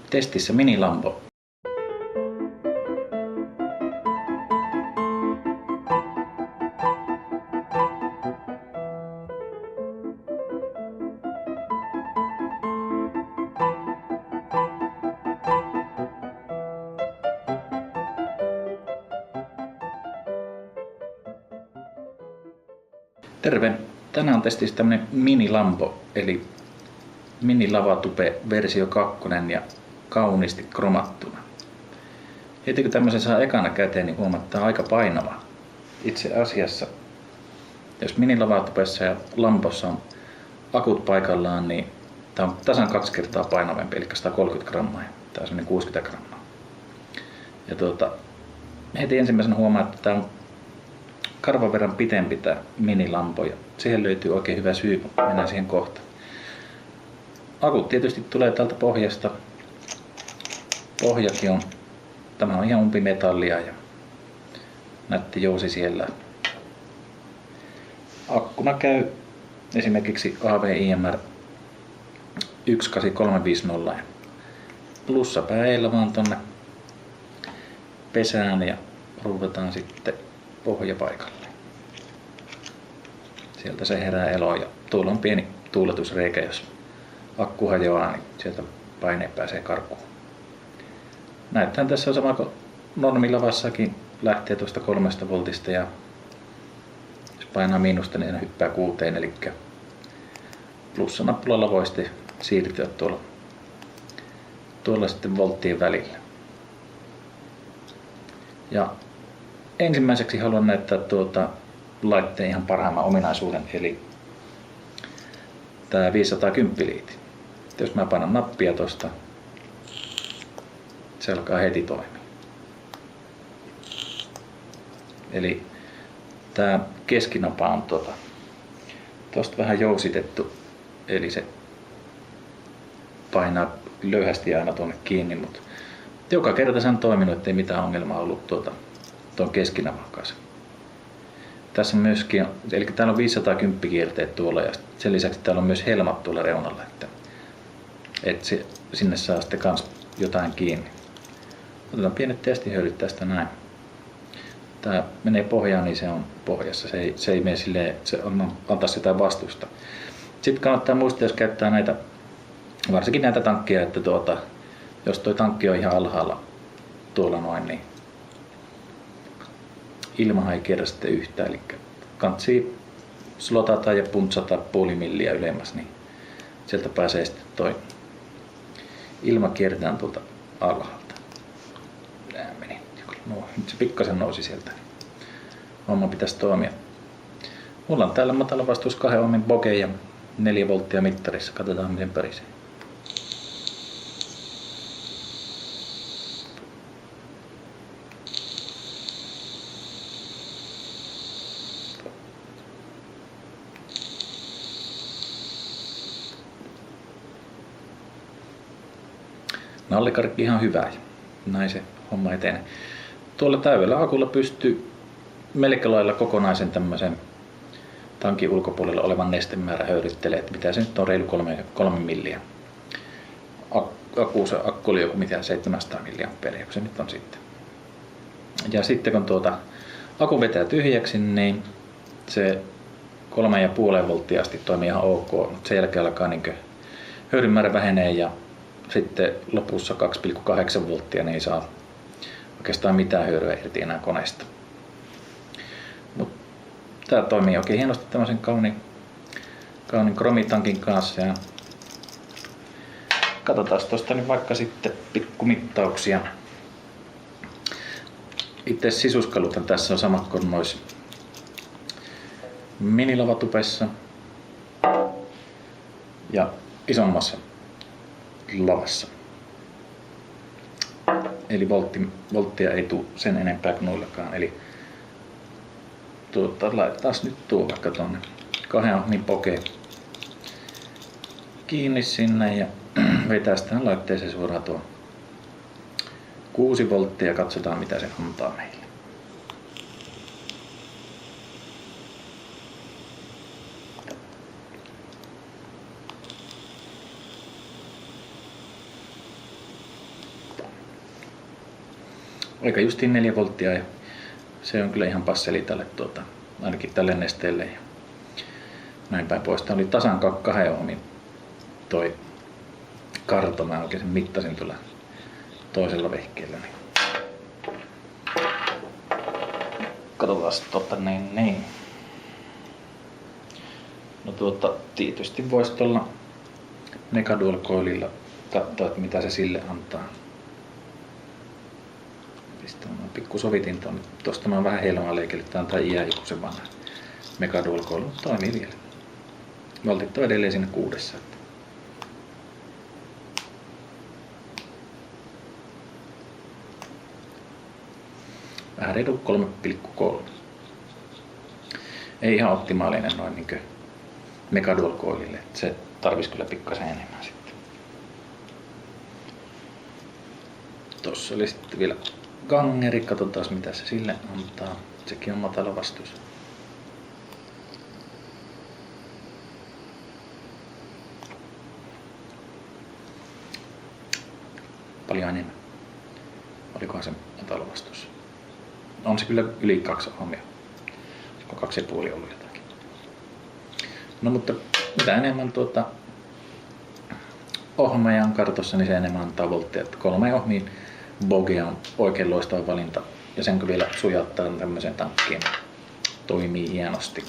Testissä minilampo. Terve! Tänään on testissä tämmönen minilampo, eli minilavatupe versio 2 ja kauniisti kromattuna. Heti kun tämmöisen saa ekana käteen, niin huomattaa aika painava. Itse asiassa, jos minilavatupessa ja lampossa on akut paikallaan, niin tää on tasan 2 kertaa painavampi, eli 130 grammaa. Tää on semmonen 60 grammaa. Ja heti ensimmäisenä huomaa, että tää on karvan verran pitempi tää minilampo ja siihen löytyy oikein hyvä syy, mennään siihen kohta. Akut tietysti tulee täältä pohjasta. Pohjakin on, tämä on ihan umpimetallia ja nätti jousi siellä. Akkuna käy esimerkiksi AVIMR 18350 ja plussapäällä vaan tonne pesään ja ruuvataan sitten pohjapaikalle. Sieltä se herää eloon ja tuolla on pieni tuuletusreikä, jos akku hajoaa, niin sieltä paine pääsee karkuun. Näyttää tässä on sama kuin normilavassakin, lähtee tuosta 3 voltista ja jos painaa miinusta, niin hyppää 6, eli plussanappulalla voi sitten siirtyä tuolla sitten volttien välillä. Ja ensimmäiseksi haluan näyttää laitteen ihan parhaimman ominaisuuden, eli tämä 510 liiti. Jos mä painan nappia tosta, se alkaa heti toimia. Eli tämä keskinapa on tosta vähän jousitettu, eli se painaa löyhästi aina tuonne kiinni, mutta joka kerta se on toiminut, ettei mitään ongelmaa ollut tuon keskinapan kanssa. Tässä on myöskin, eli täällä on 510 kierteet tuolla ja sen lisäksi täällä on myös helmat tuolla reunalla, että sinne saa sitten kans jotain kiinni. Otetaan pienet testihöylyt tästä näin. Tää menee pohjaan, niin se on pohjassa. Se ei mene silleen, se antaa jotain vastusta. Sitten kannattaa muistaa, jos käyttää näitä, varsinkin näitä tankkia, että jos tuo tankki on ihan alhaalla tuolla noin, niin ilmahan ei kierrä sitten yhtään. Eli kantsii slotata ja puntsata puoli milliä ylemmäs, niin sieltä pääsee sitten toi ilma kierretään tuolta alhaalta. Nää meni. No, nyt se pikkasen nousi sieltä. Homma pitäisi toimia. Mulla on täällä matala vastuus 2 ohmin boge ja 4 volttia mittarissa. Katsotaan miten pärisee. Nallikarkki ihan hyvä ja näin se homma etenee. Tuolla täydellä akulla pystyy melkein lailla kokonaisen tämmöisen tankin ulkopuolella olevan nestemäärä höyryttelee, että mitä se nyt on reilu 3 milliä. Akku oli joku 700 milliamperia, kun se nyt on sitten. Ja sitten kun akku vetää tyhjäksi, niin se 3,5 volttia asti toimii ihan ok, mutta sen jälkeen alkaa höyryn määrä vähenee ja sitten lopussa 2,8 volttia, niin ei saa oikeastaan mitään höyryä irti enää koneesta. Tämä toimii oikein hienosti tämmöisen kauniin kromitankin kanssa. Ja katsotaan tuosta nyt vaikka sitten pikkumittauksia. Itse sisuskaluthan tässä on samat kuin noissa minilavatupessa ja isommassa lavassa. Eli volttia ei tule sen enempää kuin noillakaan. Eli laitetaan nyt tuo vaikka tuonne 2 ohmin boge kiinni sinne ja vetää tähän laitteeseen suoraan tuo 6 volttia ja katsotaan mitä se antaa meille. Aika justiin 4 volttia ja se on kyllä ihan passeli tälle ainakin tälle nesteelle ja näin päin pois. Tämä oli tasan 2 ohmin toi karto. Mä oikein sen mittasin tuolla toisella vehkeellä. Katsotaan niin. No tietysti voisi tuolla Megadual Coililla katsoa, että mitä se sille antaa. Pistän pikku sovitin tuonne. Tuosta mä oon vähän helmaa leikellyt. Tää on tää iäikuisen vanha Megadual Coil. Toimii vielä. Voltit on edelleen siinä 6. Vähän reilu 3,3. Ei ihan optimaalinen noin niinkö Megadual Coilille. Se tarvisi kyllä pikkasen enemmän sitten. Tossa oli sitten vielä gangeri. Katsotaan mitä se sille antaa. Sekin on matala vastuus. Paljon enemmän. Olikohan se matala vastuus? On se kyllä yli 2 ohmia. Olisiko 2,5 ollut jotakin. No mutta mitä enemmän ohmeja on kartossa, niin se enemmän antaa voltteja. 3 ohmiin Boge on oikein loistava valinta. Ja sen kun vielä sujauttaa tämmöiseen tankkiin. Toimii hienosti.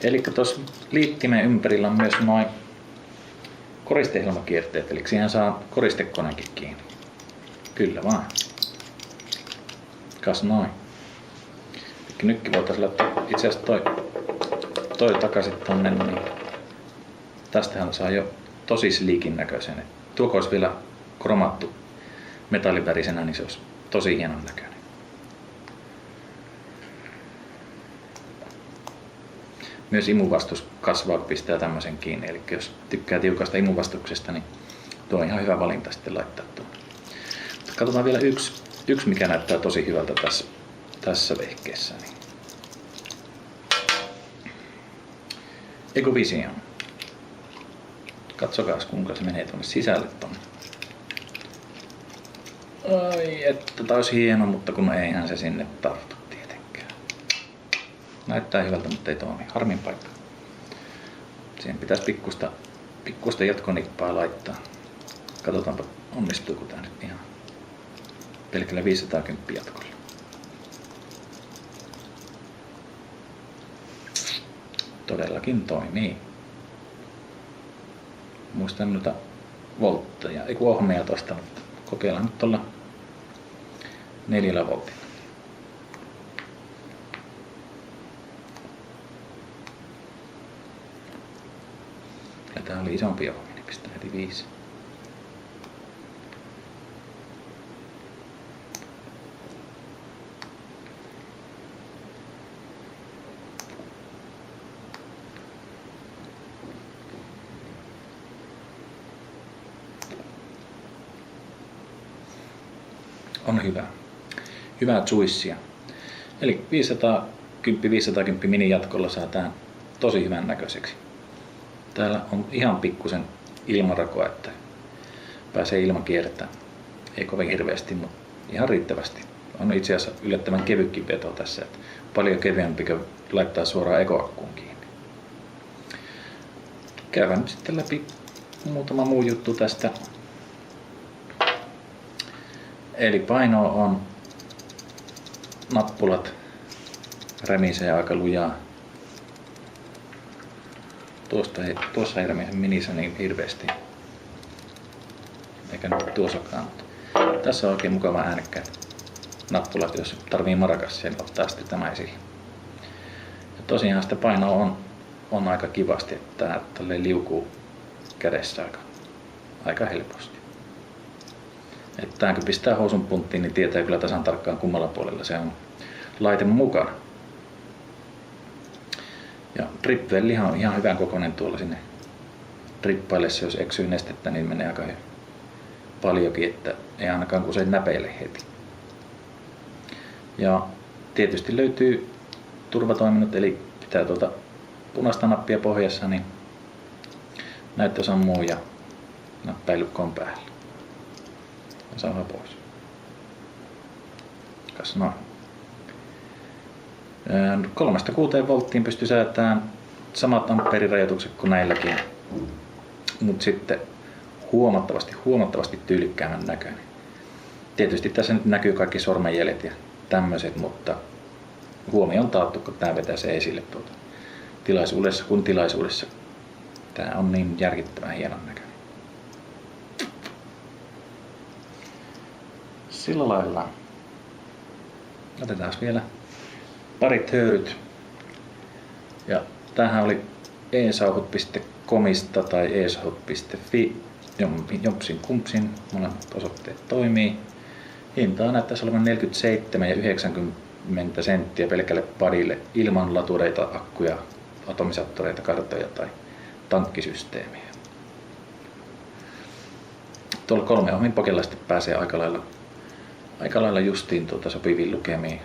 Eli tuossa liittimen ympärillä on myös noin koristeilmakierteet. Eli siihen saa koristekonekin kiinni. Kyllä vaan. Kas noin. Nytkin voitaisiin laittaa itse asiassa toi takaisin tonne, niin tästähän saa jo tosi sleekin näköisen. Tuo olisi vielä kromattu metallivärisenä, niin se olisi tosi hienon näköinen. Myös imuvastus kasvaa, kun pistää tämmöisen kiinni. Eli jos tykkää tiukasta imuvastuksesta, niin tuo on ihan hyvä valinta sitten laittaa tuon. Katsotaan vielä yksi mikä näyttää tosi hyvältä tässä vehkeessä. Niin. Ecovision. Katsokaas kuinka se menee tuonne sisälle tonne. Ai että tää olisi hieno, mutta kun eihän se sinne tartu tietenkään. Näyttää hyvältä, mutta ei toimi. Harmin paikka. Siihen pitäisi pikkusta jatkonippaa laittaa. Katsotaanpa onnistuuko tää nyt ihan pelkällä 510 jatkolla. Todellakin toimii. Muistan noita voltteja, ei kun ohmeja tosta, mutta kokeillaan nyt tuolla 4 voltilla. Ja tää oli isompi ohme, niin pistää heti 5. On hyvä. Hyvää juicea. Eli 510 mini jatkolla saa tää tosi hyvän näköiseksi. Täällä on ihan pikkusen ilmarakoa, että pääsee ilma kiertämään. Ei kovin hirveästi, mutta ihan riittävästi. On itse asiassa yllättävän kevytkin veto tässä. Että paljon kevyempi kuin laittaa suoraan ekoakkuun kiinni. Käydään nyt sitten läpi muutama muu juttu tästä. Eli paino on nappulat remisee aika lujaa. Tuossa ei remise minissä niin hirveästi. Eikä nyt tuossakaan. Tässä on oikein mukava äänekkäät nappulat, jos tarvii marakassia, niin ottaa sitten tämä esille. Ja tosiaan sitä painoa on aika kivasti, että tälleen liukuu kädessä aika helposti. Että tämän kun pistää housun punttiin, niin tietää kyllä tasan tarkkaan kummalla puolella se on laite mukana. Ja dripvellihan on ihan hyvän kokoinen tuolla sinne drippaillessa, jos eksyy nestettä, niin menee aika paljonkin, että ei ainakaan kun se näpeile heti. Ja tietysti löytyy turvatoiminnot, eli pitää punaista nappia pohjassa, niin näyttö sammuu ja näppäilykko on päällä. Ja saa pois. tehokas. Noin. 3-6 volttiin pystyy säätämään samat amperirajoitukset kuin näilläkin, mutta sitten huomattavasti tyylikkäämmän näköinen. Tietysti tässä nyt näkyy kaikki sormenjäljet ja tämmöiset, mutta huomio on taattu, kun tämä vetää se esille tuolta tilaisuudessa kuin tilaisuudessa. Tää on niin järkittävän hienon näköinen. Sillä lailla. Otetaan vielä parit höyryt. Ja tämähän oli esauhut.comista tai esauhut.fi. Jompsin kumpsin. Molemmat osoitteet toimii. Hintaa näyttäisi olevan 47,90 senttiä pelkälle padille ilman latureita, akkuja, atomisattoreita, kartoja tai tankkisysteemiä. Tuolla 3 ohmin pakella sitten pääsee aika lailla justiin sopiviin lukemiin.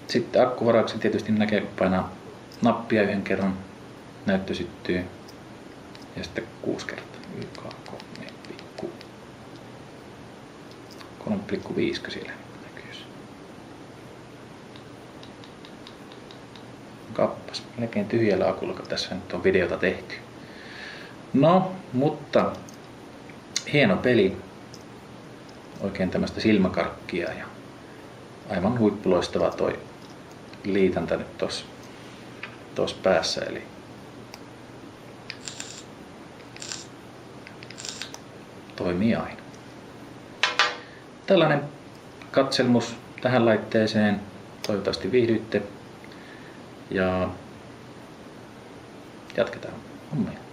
Sitten akkuvarauksen tietysti näkee, kun painaa nappia yhden kerran, näyttö syttyy. Ja sitten 6 kertaa. 3,5 siellä näkyy. Kappas. Melkein tyhjällä akulla, kun tässä nyt on videota tehty. No, mutta hieno peli. Oikein tämmöistä silmäkarkkia ja aivan huippuloistava toi liitäntä nyt tossa päässä. Eli toimii aina. Tällainen katselmus tähän laitteeseen. Toivottavasti viihdyitte ja jatketaan hommia.